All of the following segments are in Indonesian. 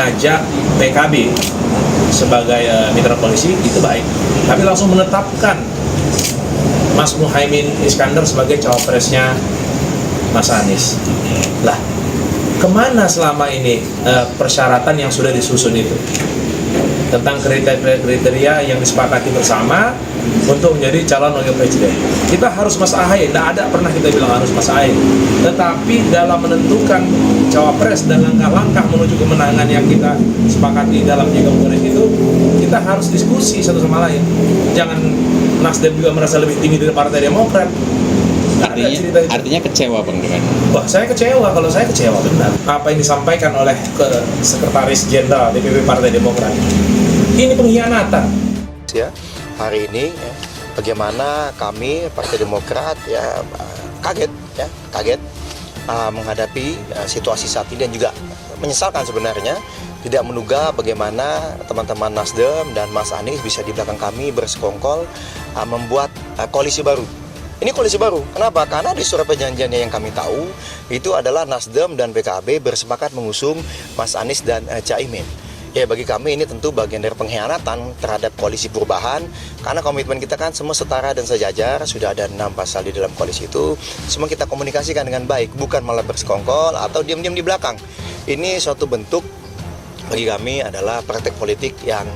mengajak PKB sebagai mitra koalisi itu baik, tapi langsung menetapkan Mas Muhaimin Iskandar sebagai cawapresnya Mas Anies. Lah, kemana selama ini persyaratan yang sudah disusun itu tentang kriteria yang disepakati bersama untuk menjadi calon wakil presiden? Kita harus Mas Ahaye, tidak ada pernah kita bilang harus Mas Ahaye, tetapi dalam menentukan cawapres dan langkah-langkah menuju kemenangan yang kita sepakati dalam 3 Kongres itu, kita harus diskusi satu sama lain. Jangan Nasdem juga merasa lebih tinggi dari Partai Demokrat. Artinya kecewa Bang dengan? Wah, saya kecewa, kalau saya kecewa benar apa yang disampaikan oleh Sekretaris Jenderal DPP Partai Demokrat. Ini pengkhianatan. Ya, hari ini bagaimana kami Partai Demokrat kaget menghadapi situasi saat ini, dan juga menyesalkan sebenarnya tidak menduga bagaimana teman-teman Nasdem dan Mas Anies bisa di belakang kami bersekongkol membuat koalisi baru. Ini koalisi baru. Kenapa? Karena di surat perjanjiannya yang kami tahu itu adalah Nasdem dan PKB bersepakat mengusung Mas Anies dan Caimin. Ya, bagi kami ini tentu bagian dari pengkhianatan terhadap koalisi perubahan, karena komitmen kita kan semua setara dan sejajar. Sudah ada 6 pasal di dalam koalisi itu, semua kita komunikasikan dengan baik, bukan malah bersekongkol atau diam-diam di belakang. Ini suatu bentuk bagi kami adalah praktek politik yang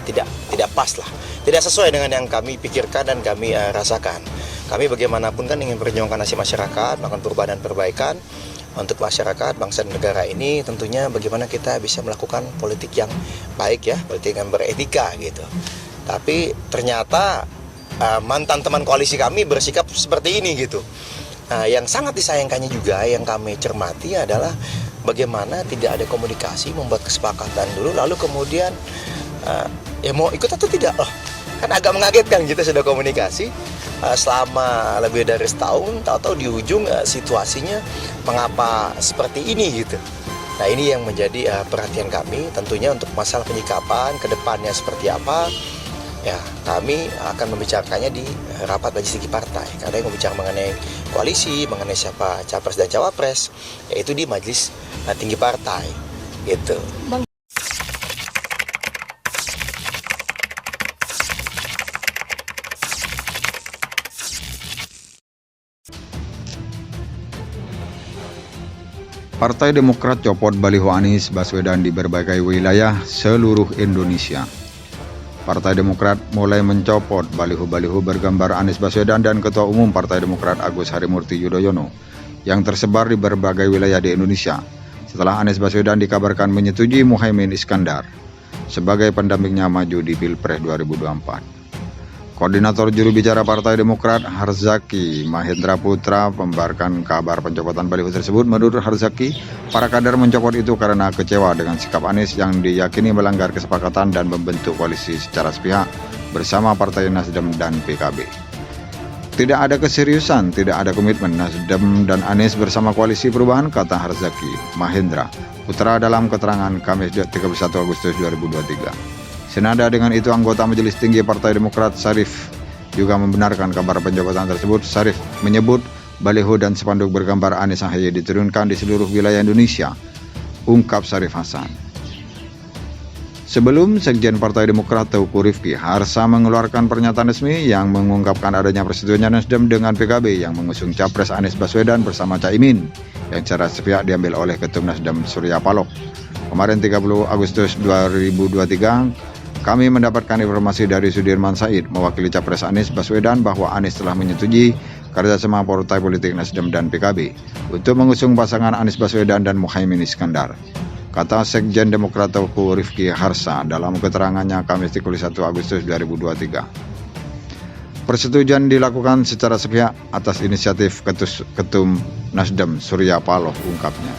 tidak pas lah, tidak sesuai dengan yang kami pikirkan dan kami rasakan. Kami bagaimanapun kan ingin memperjuangkan nasib masyarakat, melakukan perubahan dan perbaikan untuk masyarakat, bangsa dan negara ini. Tentunya bagaimana kita bisa melakukan politik yang baik ya, politik yang beretika gitu. Tapi ternyata mantan teman koalisi kami bersikap seperti ini gitu. Nah, yang sangat disayangkannya juga yang kami cermati adalah bagaimana tidak ada komunikasi, membuat kesepakatan dulu, lalu kemudian mau ikut atau tidak. Kan agak mengagetkan, kita sudah komunikasi selama lebih dari setahun, tahu-tahu di ujung situasinya mengapa seperti ini gitu. Nah, ini yang menjadi perhatian kami tentunya untuk masalah penyikapan ke depannya seperti apa. Ya, kami akan membicarakannya di rapat majelis tinggi partai, karena yang membicarakan mengenai koalisi, mengenai siapa capres dan cawapres, yaitu di majelis tinggi partai gitu. Partai Demokrat copot baliho Anies Baswedan di berbagai wilayah seluruh Indonesia. Partai Demokrat mulai mencopot baliho-baliho bergambar Anies Baswedan dan Ketua Umum Partai Demokrat Agus Harimurti Yudhoyono yang tersebar di berbagai wilayah di Indonesia setelah Anies Baswedan dikabarkan menyetujui Muhaimin Iskandar sebagai pendampingnya maju di Pilpres 2024. Koordinator juru bicara Partai Demokrat Harzaki Mahendra Putra membenarkan kabar pencopotan baliho tersebut. Menurut Harzaki, para kader mencopot itu karena kecewa dengan sikap Anies yang diyakini melanggar kesepakatan dan membentuk koalisi secara sepihak bersama Partai Nasdem dan PKB. Tidak ada keseriusan, tidak ada komitmen Nasdem dan Anies bersama koalisi perubahan, kata Harzaki Mahendra Putra dalam keterangan Kamis 31 Agustus 2023. Senada dengan itu, anggota Majelis Tinggi Partai Demokrat Sarif juga membenarkan kabar pencopotan tersebut. Sarif menyebut baliho dan spanduk bergambar Anies Ahaye diturunkan di seluruh wilayah Indonesia, ungkap Sarif Hasan. Sebelum Sekjen Partai Demokrat Teuku Rifki Harsa mengeluarkan pernyataan resmi yang mengungkapkan adanya persetujuan Nasdem dengan PKB yang mengusung capres Anies Baswedan bersama Caimin yang secara sepihak diambil oleh Ketum Nasdem Surya Paloh. Kemarin 30 Agustus 2023, kami mendapatkan informasi dari Sudirman Said, mewakili Capres Anies Baswedan, bahwa Anies telah menyetujui kerjasama partai politik Nasdem dan PKB untuk mengusung pasangan Anies Baswedan dan Muhaimin Iskandar, kata Sekjen Demokrat Teuku Rifki Harsa dalam keterangannya Kamis 31 Agustus 2023. Persetujuan dilakukan secara sepihak atas inisiatif Ketum Nasdem Surya Paloh, ungkapnya.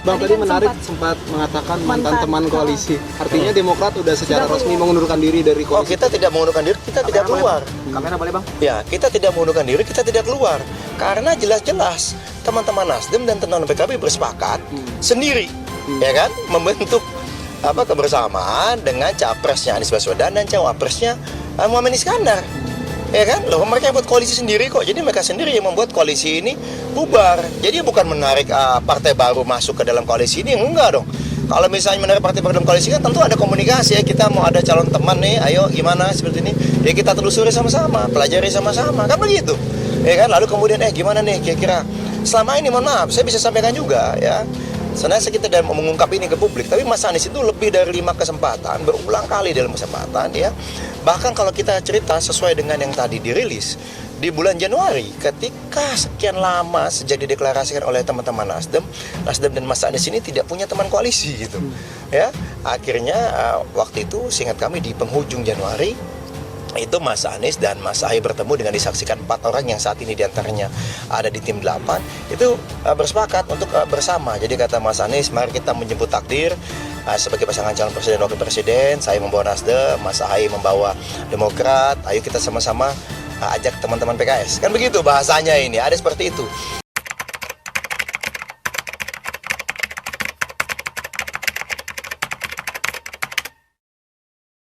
Bang, tadi menarik sempat mengatakan mantan teman koalisi. Artinya Demokrat sudah secara resmi mengundurkan diri dari koalisi. Kita tidak mengundurkan diri, kita tidak keluar. Kamera boleh, Bang? Ya, kita tidak mengundurkan diri, kita tidak keluar. Karena jelas-jelas teman-teman Nasdem dan teman-teman PKB bersepakat sendiri, ya kan, membentuk kebersamaan dengan capresnya Anies Baswedan dan cawapresnya Muhaimin Iskandar. Ya kan, loh, mereka buat koalisi sendiri kok. Jadi mereka sendiri yang membuat koalisi ini bubar. Jadi bukan menarik partai baru masuk ke dalam koalisi ini, enggak dong. Kalau misalnya menarik partai dalam koalisi kan tentu ada komunikasi ya, kita mau ada calon teman nih, ayo gimana seperti ini, ya kita telusuri sama-sama, pelajari sama-sama, kan begitu. Ya kan, lalu kemudian gimana nih kira-kira selama ini, mohon maaf, saya bisa sampaikan juga ya. Sebenarnya kita dalam mengungkap ini ke publik, tapi Mas Anies itu lebih dari 5 kesempatan, berulang kali dalam kesempatan ya. Bahkan kalau kita cerita sesuai dengan yang tadi dirilis di bulan Januari, ketika sekian lama sejak dideklarasikan oleh teman-teman Nasdem dan Mas Anies ini tidak punya teman koalisi gitu. Ya, akhirnya waktu itu seingat kami di penghujung Januari itu Mas Anies dan Mas Ahy bertemu dengan disaksikan 4 orang yang saat ini diantaranya ada di tim 8 itu bersepakat untuk bersama. Jadi kata Mas Anies, mari kita menjemput takdir sebagai pasangan calon presiden dan wakil presiden. Saya membawa Nasdem, Mas Ahy membawa Demokrat. Ayo kita sama-sama ajak teman-teman PKS. Kan begitu bahasanya ini, ada seperti itu.